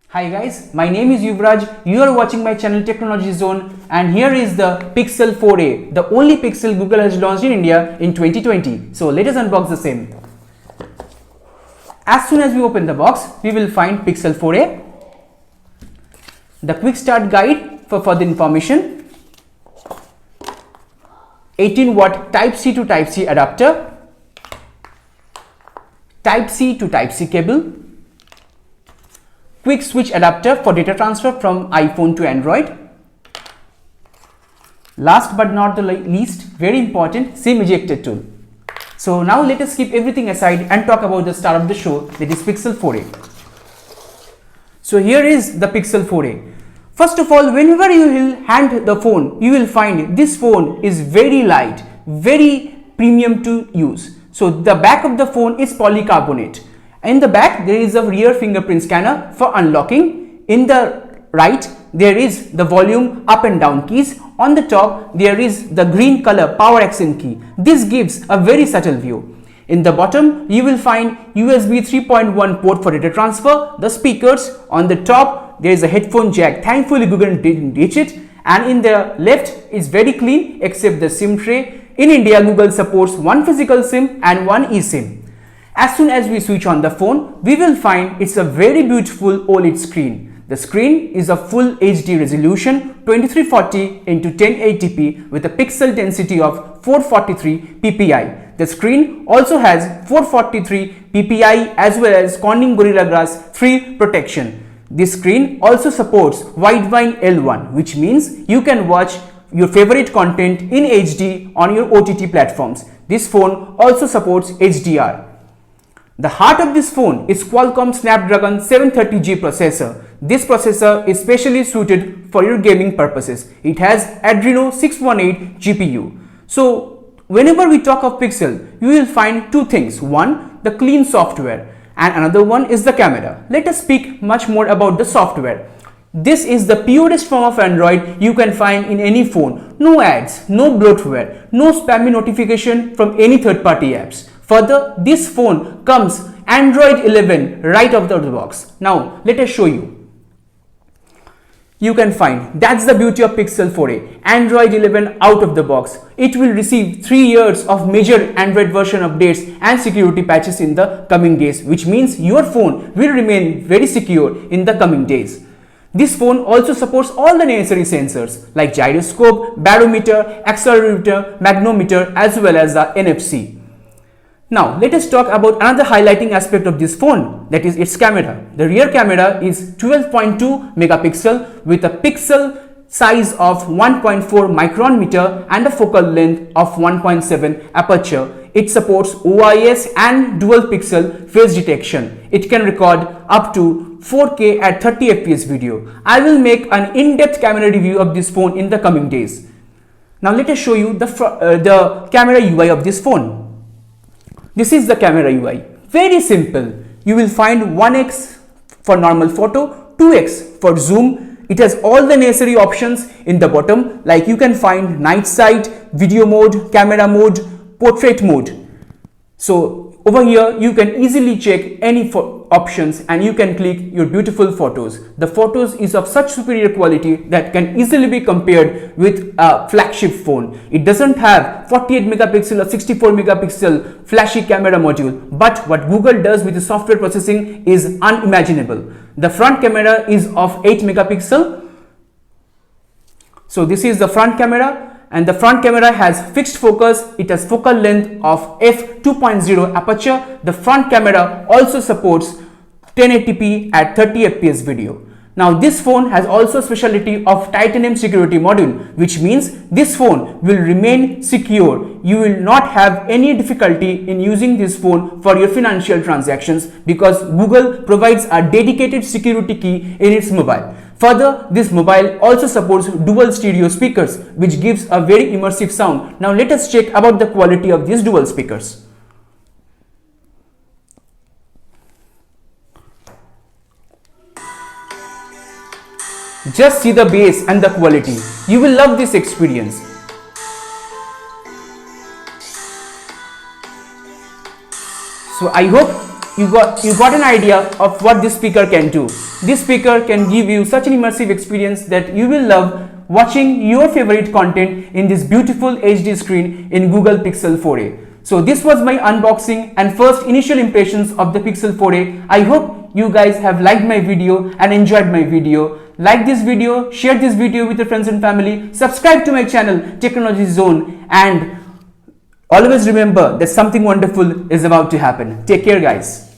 Hi guys, my name is Yuvraj. You are watching my channel Technology Zone, and here is the Pixel 4a, the only Pixel Google has launched in India in 2020. So let us unbox the same. As soon as we open the box, we will find Pixel 4a, the quick start guide for further information, 18-watt Type-C to Type-C adapter, Type-C to Type-C cable, quick switch adapter for data transfer from iPhone to Android. Last but not the least, very important, SIM ejector tool. So now let us keep everything aside and talk about the star of the show, that is Pixel 4a. So here is the Pixel 4a. First of all, whenever you will hand the phone, you will find this phone is very light, very premium to use. So the back of the phone is polycarbonate. In the back, there is a rear fingerprint scanner for unlocking. In the right, there is the volume up and down keys. On the top, there is the green color power accent key. This gives a very subtle view. In the bottom, you will find USB 3.1 port for data transfer, the speakers. On the top, there is a headphone jack. Thankfully, Google didn't ditch it. And in the left, is very clean except the SIM tray. In India, Google supports one physical SIM and one eSIM. As soon as we switch on the phone, we will find it's a very beautiful OLED screen. The screen is a full HD resolution 2340 into 1080p with a pixel density of 443 ppi. The screen also has 443 ppi as well as Corning Gorilla Glass 3 protection. This screen also supports Widevine L1, which means you can watch your favorite content in HD on your OTT platforms. This phone also supports HDR. The heart of this phone is Qualcomm Snapdragon 730G processor. This processor is specially suited for your gaming purposes. It has Adreno 618 GPU. So whenever we talk of Pixel, you will find two things. One, the clean software, and another one is the camera. Let us speak much more about the software. This is the purest form of Android you can find in any phone. No ads, no bloatware, no spammy notification from any third-party apps. Further, this phone comes Android 11 right out of the box. Now, let us show you. You can find, that's the beauty of Pixel 4a, Android 11 out of the box. It will receive 3 years of major Android version updates and security patches in the coming days, which means your phone will remain very secure in the coming days. This phone also supports all the necessary sensors like gyroscope, barometer, accelerometer, magnetometer as well as the NFC. Now, let us talk about another highlighting aspect of this phone, that is its camera. The rear camera is 12.2 megapixel with a pixel size of 1.4 micron meter and a focal length of 1.7 aperture. It supports OIS and dual pixel face detection. It can record up to 4K at 30 fps video. I will make an in-depth camera review of this phone in the coming days. Now, let us show you the camera UI of this phone. This is the camera UI. Very simple. You will find 1x for normal photo, 2x for zoom. It has all the necessary options in the bottom, like you can find night sight, video mode, camera mode, portrait mode. So over here you can easily check any options and you can click your beautiful photos. The photos is of such superior quality that can easily be compared with a flagship phone. It doesn't have 48 megapixel or 64 megapixel flashy camera module, but what Google does with the software processing is unimaginable. The front camera is of 8 megapixel. So this is the front camera. And the front camera has fixed focus. It has focal length of f2.0 aperture. The front camera also supports 1080p at 30 fps video. Now this phone has also specialty of titanium security module, which means this phone will remain secure. You will not have any difficulty in using this phone for your financial transactions because Google provides a dedicated security key in its mobile. Further, this mobile also supports dual stereo speakers, which gives a very immersive sound. Now let us check about the quality of these dual speakers. Just see the bass and the quality. You will love this experience. So I hope you got an idea of what this speaker can do. this speaker can give you such an immersive experience that you will love watching your favorite content in this beautiful HD screen in Google Pixel 4a. So this was my unboxing and first initial impressions of the Pixel 4a. I hope you guys have liked my video and enjoyed my video. Like this video, share this video with your friends and family, subscribe to my channel Technology Zone, and always remember that something wonderful is about to happen. Take care, guys.